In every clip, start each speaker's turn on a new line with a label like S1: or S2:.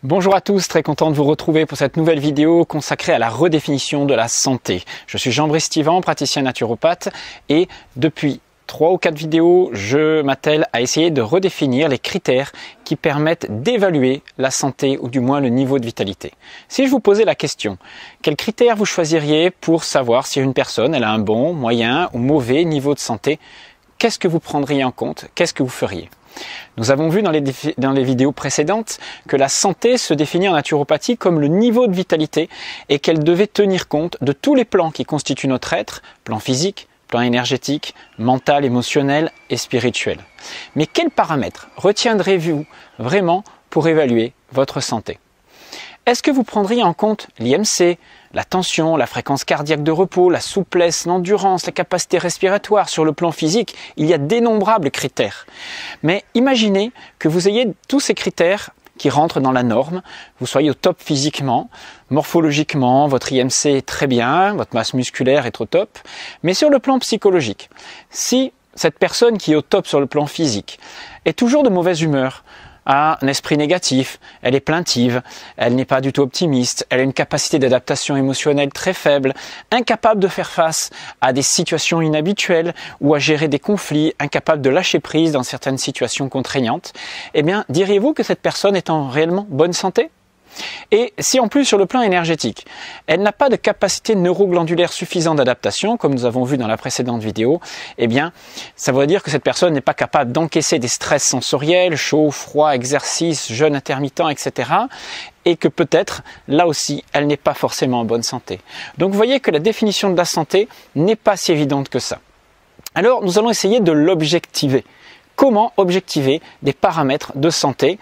S1: Bonjour à tous, très content de vous retrouver pour cette nouvelle vidéo consacrée à la redéfinition de la santé. Je suis Jean-Brice Stivan, praticien naturopathe, et depuis 3 ou 4 vidéos, je m'attelle à essayer de redéfinir les critères qui permettent d'évaluer la santé ou du moins le niveau de vitalité. Si je vous posais la question, quels critères vous choisiriez pour savoir si une personne elle a un bon, moyen ou mauvais niveau de santé? Qu'est-ce que vous prendriez en compte? Qu'est-ce que vous feriez? Nous avons vu dans les vidéos précédentes que la santé se définit en naturopathie comme le niveau de vitalité et qu'elle devait tenir compte de tous les plans qui constituent notre être, plan physique, plan énergétique, mental, émotionnel et spirituel. Mais quels paramètres retiendrez-vous vraiment pour évaluer votre santé? Est-ce que vous prendriez en compte l'IMC, la tension, la fréquence cardiaque de repos, la souplesse, l'endurance, la capacité respiratoire? Sur le plan physique, il y a d'innombrables critères. Mais imaginez que vous ayez tous ces critères qui rentrent dans la norme, vous soyez au top physiquement, morphologiquement, votre IMC est très bien, votre masse musculaire est au top, mais sur le plan psychologique, si cette personne qui est au top sur le plan physique est toujours de mauvaise humeur, a un esprit négatif, elle est plaintive, elle n'est pas du tout optimiste, elle a une capacité d'adaptation émotionnelle très faible, incapable de faire face à des situations inhabituelles ou à gérer des conflits, incapable de lâcher prise dans certaines situations contraignantes, eh bien, diriez-vous que cette personne est en réellement bonne santé? Et si en plus sur le plan énergétique, elle n'a pas de capacité neuroglandulaire suffisante d'adaptation, comme nous avons vu dans la précédente vidéo, eh bien, ça veut dire que cette personne n'est pas capable d'encaisser des stress sensoriels, chaud, froid, exercice, jeûne intermittent, etc. Et que peut-être, là aussi, elle n'est pas forcément en bonne santé. Donc vous voyez que la définition de la santé n'est pas si évidente que ça. Alors, nous allons essayer de l'objectiver. Comment objectiver des paramètres de santé?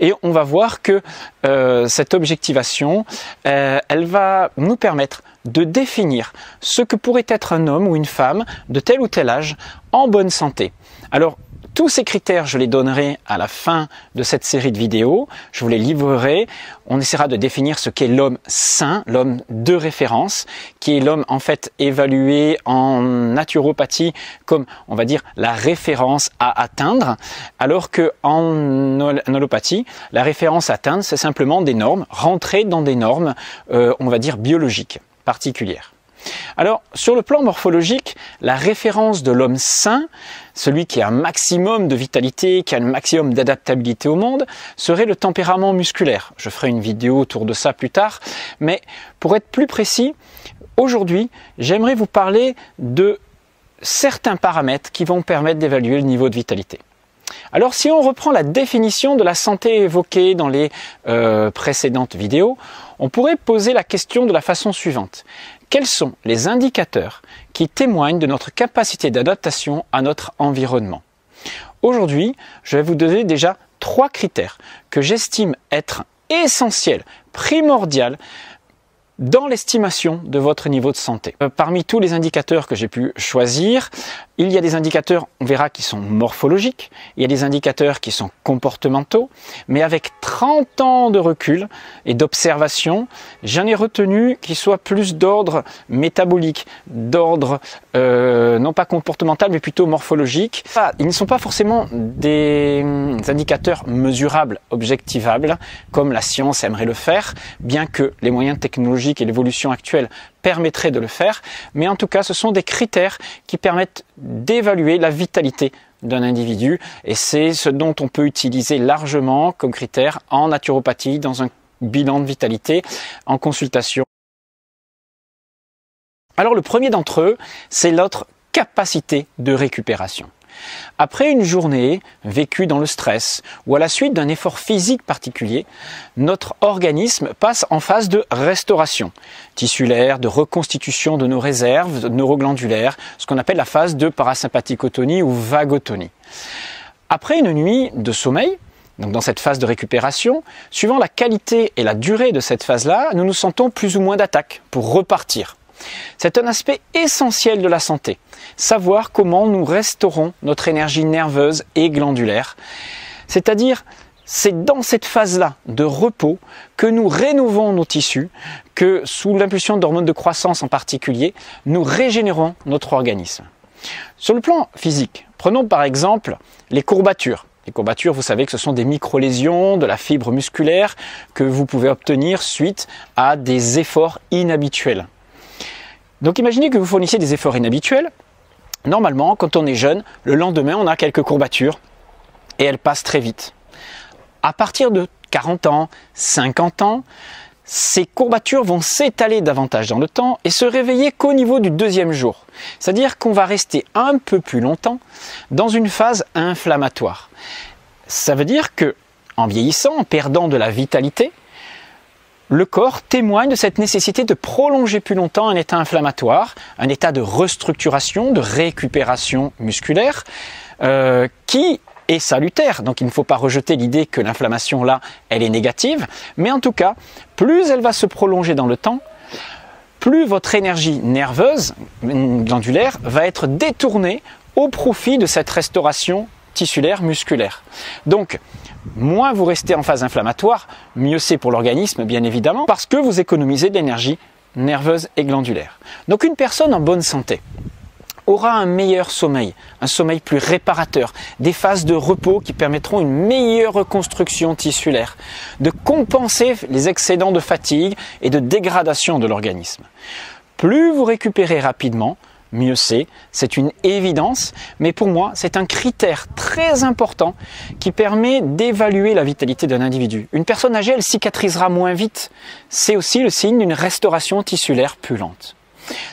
S1: Et on va voir que cette objectivation, elle va nous permettre de définir ce que pourrait être un homme ou une femme de tel ou tel âge en bonne santé. Alors, tous ces critères, je les donnerai à la fin de cette série de vidéos. Je vous les livrerai. On essaiera de définir ce qu'est l'homme sain, l'homme de référence, qui est l'homme en fait évalué en naturopathie comme, on va dire, la référence à atteindre, alors que en allopathie, la référence à atteindre, c'est simplement des normes, rentrer dans des normes, on va dire, biologiques, particulières. Alors, sur le plan morphologique, la référence de l'homme sain, celui qui a un maximum de vitalité, qui a un maximum d'adaptabilité au monde, serait le tempérament musculaire. Je ferai une vidéo autour de ça plus tard, mais pour être plus précis, aujourd'hui, j'aimerais vous parler de certains paramètres qui vont permettre d'évaluer le niveau de vitalité. Alors, si on reprend la définition de la santé évoquée dans les précédentes vidéos, on pourrait poser la question de la façon suivante. Quels sont les indicateurs qui témoignent de notre capacité d'adaptation à notre environnement? Aujourd'hui, je vais vous donner déjà 3 critères que j'estime être essentiels, primordiaux, dans l'estimation de votre niveau de santé. Parmi tous les indicateurs que j'ai pu choisir, il y a des indicateurs, on verra, qui sont morphologiques, il y a des indicateurs qui sont comportementaux, mais avec 30 ans de recul et d'observation, j'en ai retenu qui soient plus d'ordre métabolique, d'ordre non pas comportemental, mais plutôt morphologique. Ils ne sont pas forcément des indicateurs mesurables, objectivables, comme la science aimerait le faire, bien que les moyens technologiques et l'évolution actuelle permettraient de le faire, mais en tout cas ce sont des critères qui permettent d'évaluer la vitalité d'un individu et c'est ce dont on peut utiliser largement comme critère en naturopathie, dans un bilan de vitalité, en consultation. Alors le premier d'entre eux, c'est notre capacité de récupération. Après une journée vécue dans le stress ou à la suite d'un effort physique particulier, notre organisme passe en phase de restauration tissulaire, de reconstitution de nos réserves neuroglandulaires, ce qu'on appelle la phase de parasympathicotonie ou vagotonie. Après une nuit de sommeil, donc dans cette phase de récupération, suivant la qualité et la durée de cette phase-là, nous nous sentons plus ou moins d'attaque pour repartir. C'est un aspect essentiel de la santé, savoir comment nous restaurons notre énergie nerveuse et glandulaire. C'est-à-dire, c'est dans cette phase-là de repos que nous rénovons nos tissus, que sous l'impulsion d'hormones de croissance en particulier, nous régénérons notre organisme. Sur le plan physique, prenons par exemple les courbatures. Les courbatures, vous savez que ce sont des micro-lésions de la fibre musculaire que vous pouvez obtenir suite à des efforts inhabituels. Donc imaginez que vous fournissiez des efforts inhabituels. Normalement, quand on est jeune, le lendemain, on a quelques courbatures et elles passent très vite. À partir de 40 ans, 50 ans, ces courbatures vont s'étaler davantage dans le temps et se réveiller qu'au niveau du deuxième jour. C'est-à-dire qu'on va rester un peu plus longtemps dans une phase inflammatoire. Ça veut dire que, en vieillissant, en perdant de la vitalité, le corps témoigne de cette nécessité de prolonger plus longtemps un état inflammatoire, un état de restructuration, de récupération musculaire, qui est salutaire. Donc il ne faut pas rejeter l'idée que l'inflammation là, elle est négative, mais en tout cas, plus elle va se prolonger dans le temps, plus votre énergie nerveuse, glandulaire, va être détournée au profit de cette restauration tissulaire, musculaire. Donc, moins vous restez en phase inflammatoire, mieux c'est pour l'organisme, bien évidemment, parce que vous économisez de l'énergie nerveuse et glandulaire. Donc une personne en bonne santé aura un meilleur sommeil, un sommeil plus réparateur, des phases de repos qui permettront une meilleure reconstruction tissulaire, de compenser les excédents de fatigue et de dégradation de l'organisme. Plus vous récupérez rapidement, mieux c'est une évidence, mais pour moi c'est un critère très important qui permet d'évaluer la vitalité d'un individu. Une personne âgée, elle cicatrisera moins vite, c'est aussi le signe d'une restauration tissulaire plus lente.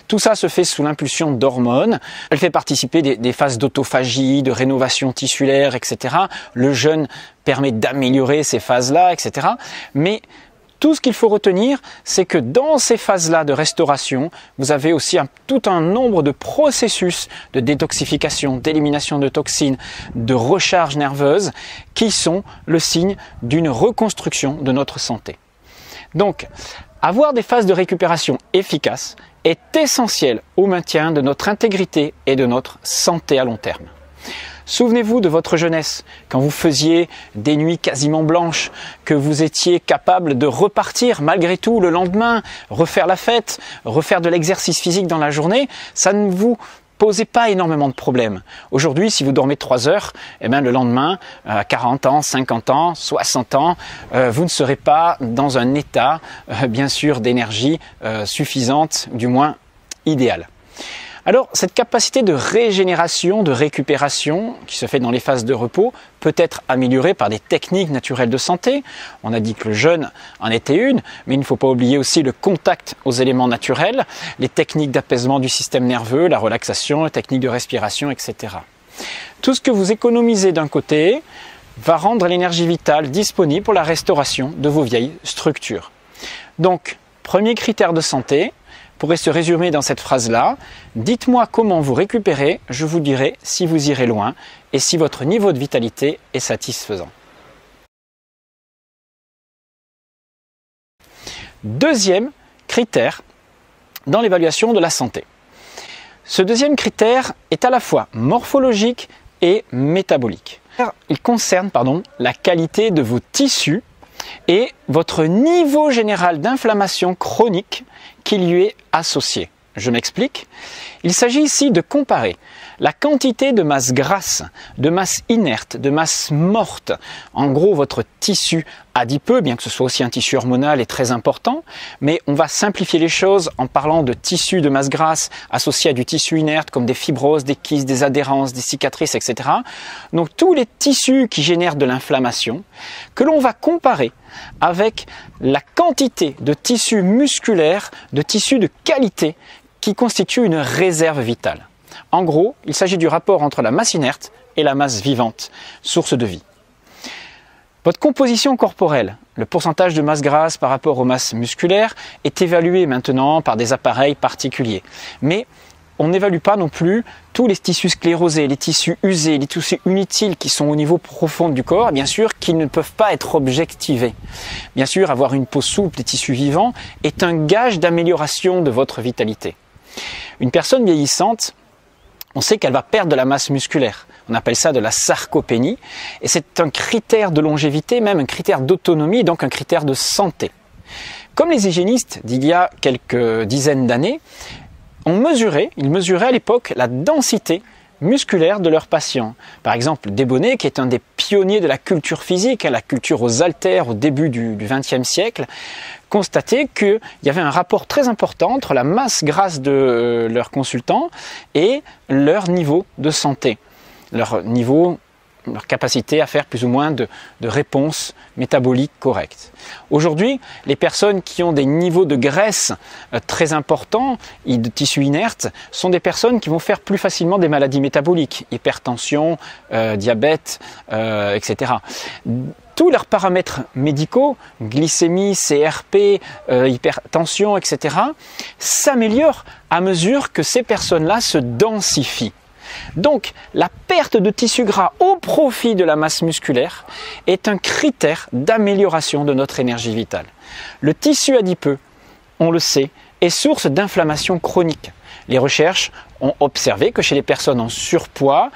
S1: Tout ça se fait sous l'impulsion d'hormones. Elle fait participer des phases d'autophagie, de rénovation tissulaire, etc. Le jeûne permet d'améliorer ces phases-là, etc. Mais tout ce qu'il faut retenir, c'est que dans ces phases-là de restauration, vous avez aussi tout un nombre de processus de détoxification, d'élimination de toxines, de recharge nerveuse, qui sont le signe d'une reconstruction de notre santé. Donc, avoir des phases de récupération efficaces est essentiel au maintien de notre intégrité et de notre santé à long terme. Souvenez-vous de votre jeunesse, quand vous faisiez des nuits quasiment blanches, que vous étiez capable de repartir malgré tout le lendemain, refaire la fête, refaire de l'exercice physique dans la journée, ça ne vous posait pas énormément de problèmes. Aujourd'hui, si vous dormez 3 heures, eh bien, le lendemain, à 40 ans, 50 ans, 60 ans, vous ne serez pas dans un état, bien sûr, d'énergie suffisante, du moins idéal. Alors, cette capacité de régénération, de récupération, qui se fait dans les phases de repos, peut être améliorée par des techniques naturelles de santé. On a dit que le jeûne en était une, mais il ne faut pas oublier aussi le contact aux éléments naturels, les techniques d'apaisement du système nerveux, la relaxation, les techniques de respiration, etc. Tout ce que vous économisez d'un côté va rendre l'énergie vitale disponible pour la restauration de vos vieilles structures. Donc, premier critère de santé, pourrait se résumer dans cette phrase-là. Dites-moi comment vous récupérez, je vous dirai si vous irez loin et si votre niveau de vitalité est satisfaisant. Deuxième critère dans l'évaluation de la santé. Ce deuxième critère est à la fois morphologique et métabolique. Il concerne la qualité de vos tissus et votre niveau général d'inflammation chronique qui lui est associé. Je m'explique. Il s'agit ici de comparer la quantité de masse grasse, de masse inerte, de masse morte, en gros votre tissu adipeux, bien que ce soit aussi un tissu hormonal est très important, mais on va simplifier les choses en parlant de tissu de masse grasse associé à du tissu inerte comme des fibroses, des kystes, des adhérences, des cicatrices, etc. Donc tous les tissus qui génèrent de l'inflammation que l'on va comparer avec la quantité de tissu musculaire, de tissu de qualité qui constitue une réserve vitale. En gros, il s'agit du rapport entre la masse inerte et la masse vivante, source de vie. Votre composition corporelle, le pourcentage de masse grasse par rapport aux masses musculaires, est évalué maintenant par des appareils particuliers. Mais on n'évalue pas non plus tous les tissus sclérosés, les tissus usés, les tissus inutiles qui sont au niveau profond du corps, et bien sûr, qui ne peuvent pas être objectivés. Bien sûr, avoir une peau souple, des tissus vivants, est un gage d'amélioration de votre vitalité. Une personne vieillissante, on sait qu'elle va perdre de la masse musculaire. On appelle ça de la sarcopénie. Et c'est un critère de longévité, même un critère d'autonomie, donc un critère de santé. Comme les hygiénistes d'il y a quelques dizaines d'années, ils mesuraient à l'époque la densité musculaire de leurs patients. Par exemple, Desbonnet, qui est un des pionniers de la culture physique, la culture aux haltères au début du XXe siècle, constatait qu'il y avait un rapport très important entre la masse grasse de leurs consultants et leur niveau de santé, leur capacité à faire plus ou moins de réponses métaboliques correctes. Aujourd'hui, les personnes qui ont des niveaux de graisse très importants et de tissus inertes sont des personnes qui vont faire plus facilement des maladies métaboliques, hypertension, diabète, etc. Tous leurs paramètres médicaux, glycémie, CRP, hypertension, etc., s'améliorent à mesure que ces personnes-là se densifient. Donc, la perte de tissu gras au profit de la masse musculaire est un critère d'amélioration de notre énergie vitale. Le tissu adipeux, on le sait, est source d'inflammation chronique. Les recherches ont observé que chez les personnes en surpoids,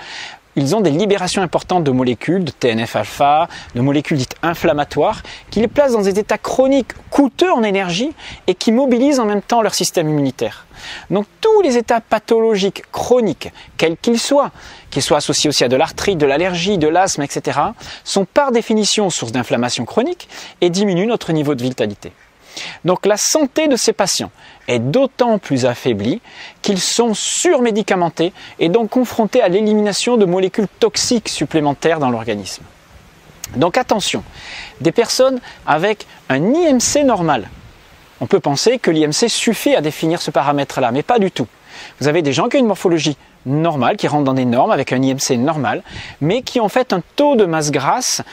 S1: ils ont des libérations importantes de molécules, de TNF-alpha, de molécules dites inflammatoires, qui les placent dans des états chroniques coûteux en énergie et qui mobilisent en même temps leur système immunitaire. Donc tous les états pathologiques chroniques, quels qu'ils soient associés aussi à de l'arthrite, de l'allergie, de l'asthme, etc., sont par définition source d'inflammation chronique et diminuent notre niveau de vitalité. Donc la santé de ces patients est d'autant plus affaiblie qu'ils sont surmédicamentés et donc confrontés à l'élimination de molécules toxiques supplémentaires dans l'organisme. Donc attention, des personnes avec un IMC normal, on peut penser que l'IMC suffit à définir ce paramètre-là, mais pas du tout. Vous avez des gens qui ont une morphologie normale, qui rentrent dans des normes avec un IMC normal, mais qui ont en fait un taux de masse grasse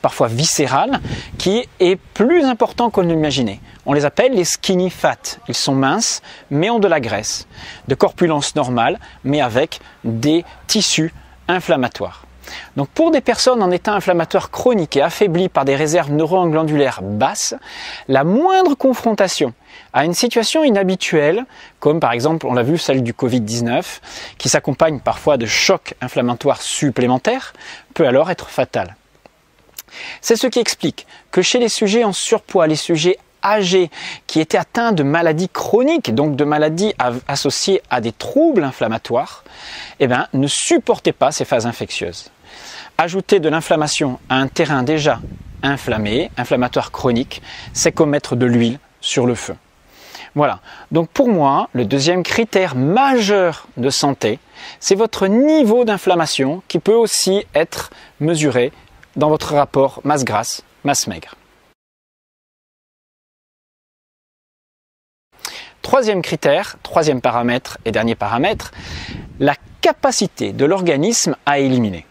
S1: parfois viscérale, qui est plus important qu'on ne l'imaginait. On les appelle les skinny fat. Ils sont minces, mais ont de la graisse, de corpulence normale, mais avec des tissus inflammatoires. Donc pour des personnes en état inflammatoire chronique et affaiblies par des réserves neuroglandulaires basses, la moindre confrontation à une situation inhabituelle, comme par exemple, on l'a vu, celle du Covid-19, qui s'accompagne parfois de chocs inflammatoires supplémentaires, peut alors être fatale. C'est ce qui explique que chez les sujets en surpoids, les sujets âgés qui étaient atteints de maladies chroniques, donc de maladies associées à des troubles inflammatoires, ne supportaient pas ces phases infectieuses. Ajouter de l'inflammation à un terrain déjà inflammé, inflammatoire chronique, c'est comme mettre de l'huile sur le feu. Voilà, donc pour moi, le deuxième critère majeur de santé, c'est votre niveau d'inflammation qui peut aussi être mesuré dans votre rapport masse grasse, masse maigre. Troisième critère, troisième paramètre et dernier paramètre, la capacité de l'organisme à éliminer.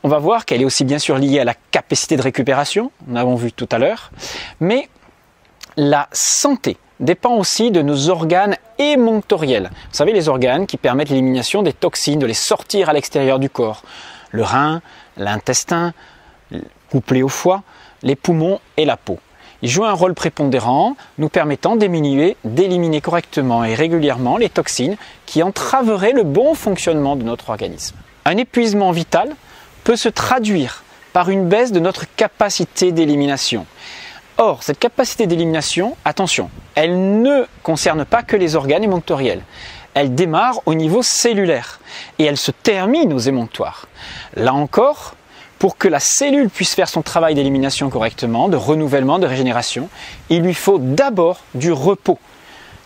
S1: On va voir qu'elle est aussi bien sûr liée à la capacité de récupération, nous l'avons vu tout à l'heure, mais la santé dépend aussi de nos organes émonctoriels. Vous savez, les organes qui permettent l'élimination des toxines, de les sortir à l'extérieur du corps. Le rein, l'intestin, couplé au foie, les poumons et la peau. Ils jouent un rôle prépondérant, nous permettant d'éliminer correctement et régulièrement les toxines qui entraveraient le bon fonctionnement de notre organisme. Un épuisement vital peut se traduire par une baisse de notre capacité d'élimination. Or, cette capacité d'élimination, attention, elle ne concerne pas que les organes émonctoriels. Elle démarre au niveau cellulaire et elle se termine aux émonctoires. Là encore, pour que la cellule puisse faire son travail d'élimination correctement, de renouvellement, de régénération, il lui faut d'abord du repos.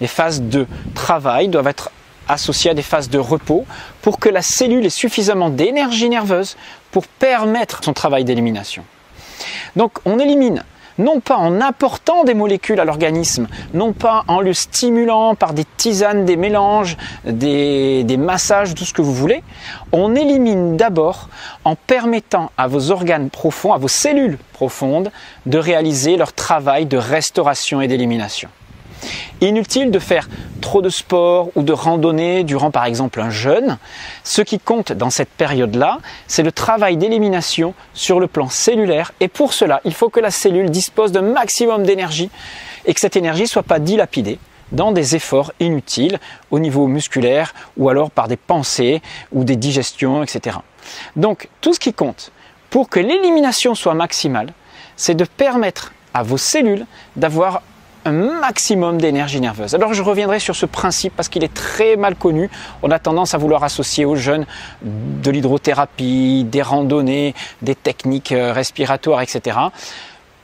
S1: Les phases de travail doivent être associées à des phases de repos pour que la cellule ait suffisamment d'énergie nerveuse pour permettre son travail d'élimination. Donc on élimine non pas en apportant des molécules à l'organisme, non pas en le stimulant par des tisanes, des mélanges, des massages, tout ce que vous voulez. On élimine d'abord en permettant à vos organes profonds, à vos cellules profondes, de réaliser leur travail de restauration et d'élimination. Inutile de faire trop de sport ou de randonnée durant par exemple un jeûne. Ce qui compte dans cette période-là, c'est le travail d'élimination sur le plan cellulaire et pour cela, il faut que la cellule dispose d'un maximum d'énergie et que cette énergie ne soit pas dilapidée dans des efforts inutiles au niveau musculaire ou alors par des pensées ou des digestions, etc. Donc tout ce qui compte pour que l'élimination soit maximale, c'est de permettre à vos cellules d'avoir un maximum d'énergie nerveuse. Alors je reviendrai sur ce principe parce qu'il est très mal connu. On a tendance à vouloir associer aux jeunes de l'hydrothérapie, des randonnées, des techniques respiratoires, etc.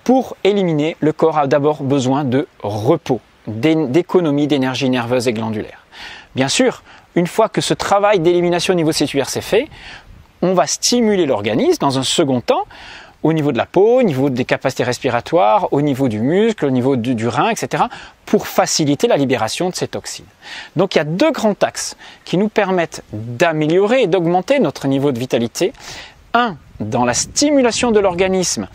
S1: Pour éliminer, le corps a d'abord besoin de repos, d'économie d'énergie nerveuse et glandulaire. Bien sûr, une fois que ce travail d'élimination au niveau cellulaire s'est fait, on va stimuler l'organisme dans un second temps au niveau de la peau, au niveau des capacités respiratoires, au niveau du muscle, au niveau du rein, etc. pour faciliter la libération de ces toxines. Donc il y a deux grands axes qui nous permettent d'améliorer et d'augmenter notre niveau de vitalité. Un, dans la stimulation de l'organisme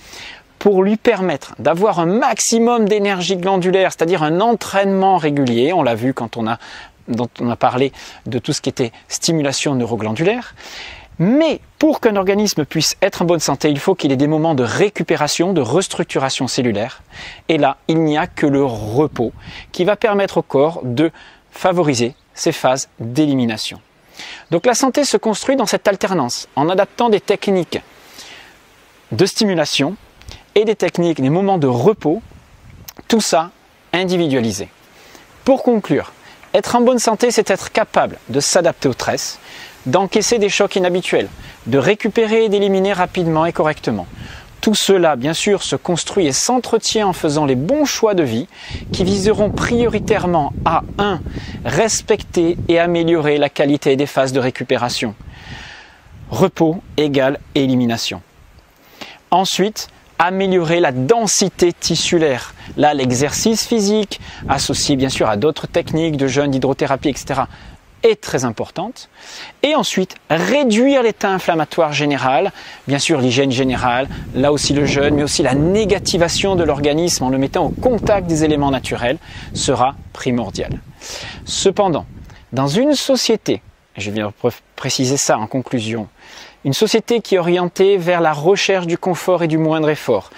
S1: pour lui permettre d'avoir un maximum d'énergie glandulaire, c'est-à-dire un entraînement régulier. On l'a vu quand on a parlé de tout ce qui était stimulation neuroglandulaire. Mais pour qu'un organisme puisse être en bonne santé, il faut qu'il ait des moments de récupération, de restructuration cellulaire. Et là, il n'y a que le repos qui va permettre au corps de favoriser ces phases d'élimination. Donc la santé se construit dans cette alternance, en adaptant des techniques de stimulation et des techniques, des moments de repos, tout ça individualisé. Pour conclure, être en bonne santé, c'est être capable de s'adapter au stress, d'encaisser des chocs inhabituels, de récupérer et d'éliminer rapidement et correctement. Tout cela, bien sûr, se construit et s'entretient en faisant les bons choix de vie qui viseront prioritairement à 1. Respecter et améliorer la qualité des phases de récupération. Repos égale élimination. Ensuite, améliorer la densité tissulaire. Là, l'exercice physique, associé bien sûr à d'autres techniques de jeûne, d'hydrothérapie, etc., est très importante. Et ensuite, réduire l'état inflammatoire général, bien sûr l'hygiène générale, là aussi le jeûne, mais aussi la négativation de l'organisme en le mettant au contact des éléments naturels sera primordial. Cependant, dans une société, et je viens préciser ça en conclusion, une société qui est orientée vers la recherche du confort et du moindre effort,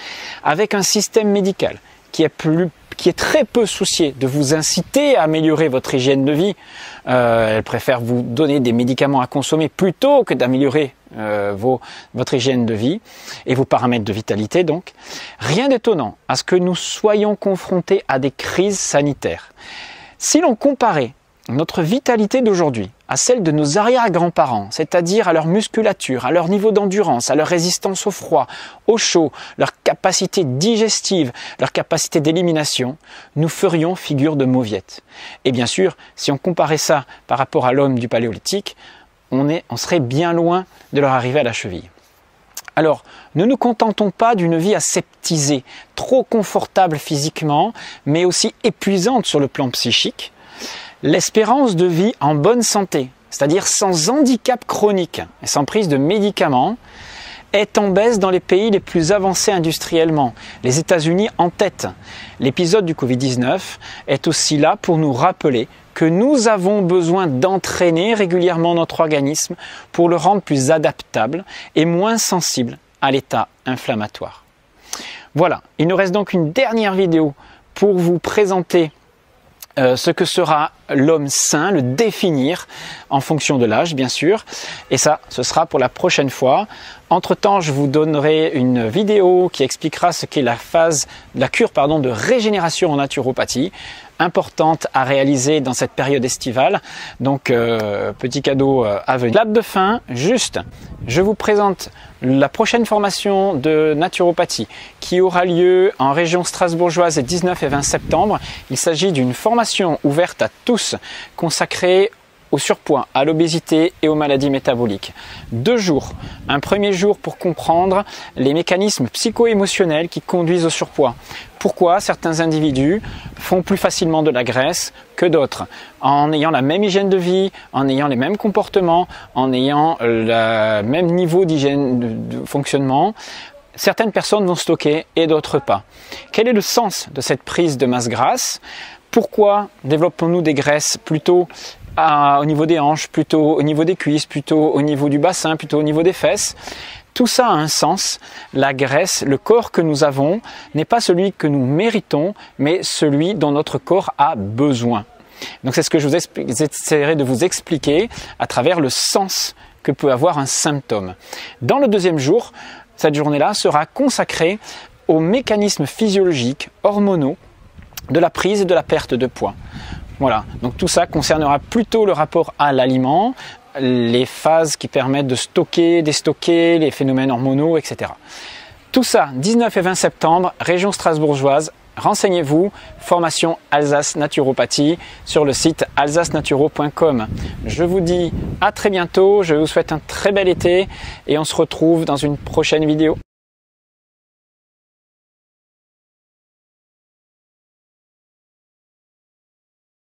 S1: avec un système médical qui est très peu soucié de vous inciter à améliorer votre hygiène de vie. Elle préfère vous donner des médicaments à consommer plutôt que d'améliorer votre hygiène de vie et vos paramètres de vitalité. Donc, rien d'étonnant à ce que nous soyons confrontés à des crises sanitaires. Si l'on comparait notre vitalité d'aujourd'hui à celle de nos arrière-grands-parents, c'est-à-dire à leur musculature, à leur niveau d'endurance, à leur résistance au froid, au chaud, leur capacité digestive, leur capacité d'élimination, nous ferions figure de mauviettes. Et bien sûr, si on comparait ça par rapport à l'homme du Paléolithique, on serait bien loin de leur arriver à la cheville. Alors, ne nous contentons pas d'une vie aseptisée, trop confortable physiquement, mais aussi épuisante sur le plan psychique. L'espérance de vie en bonne santé, c'est-à-dire sans handicap chronique et sans prise de médicaments, est en baisse dans les pays les plus avancés industriellement, les États-Unis en tête. L'épisode du Covid-19 est aussi là pour nous rappeler que nous avons besoin d'entraîner régulièrement notre organisme pour le rendre plus adaptable et moins sensible à l'état inflammatoire. Voilà, il nous reste donc une dernière vidéo pour vous présenter ce que sera l'homme sain, le définir en fonction de l'âge bien sûr, et ça ce sera pour la prochaine fois. Entre-temps, je vous donnerai une vidéo qui expliquera ce qu'est la cure de régénération en naturopathie, importante à réaliser dans cette période estivale. Donc petit cadeau à venir. Clap de fin, juste, je vous présente la prochaine formation de naturopathie qui aura lieu en région strasbourgeoise les 19 et 20 septembre. Il s'agit d'une formation ouverte à tous consacrée au surpoids, à l'obésité et aux maladies métaboliques. 2 jours. Un premier jour pour comprendre les mécanismes psycho-émotionnels qui conduisent au surpoids. Pourquoi certains individus font plus facilement de la graisse que d'autres, en ayant la même hygiène de vie, en ayant les mêmes comportements, en ayant le même niveau d'hygiène de fonctionnement. Certaines personnes vont stocker et d'autres pas. Quel est le sens de cette prise de masse grasse? Pourquoi développons-nous des graisses plutôt au niveau des hanches, plutôt au niveau des cuisses, plutôt au niveau du bassin, plutôt au niveau des fesses? Tout ça a un sens. La graisse, le corps que nous avons, n'est pas celui que nous méritons, mais celui dont notre corps a besoin. Donc c'est ce que j'essaierai de vous expliquer à travers le sens que peut avoir un symptôme. Dans le deuxième jour, cette journée-là sera consacrée aux mécanismes physiologiques, hormonaux, de la prise et de la perte de poids. Voilà, donc tout ça concernera plutôt le rapport à l'aliment, les phases qui permettent de stocker, déstocker, les phénomènes hormonaux, etc. Tout ça, 19 et 20 septembre, région strasbourgeoise. Renseignez-vous, formation Alsace Naturopathie sur le site alsacenaturo.com. Je vous dis à très bientôt, je vous souhaite un très bel été et on se retrouve dans une prochaine vidéo.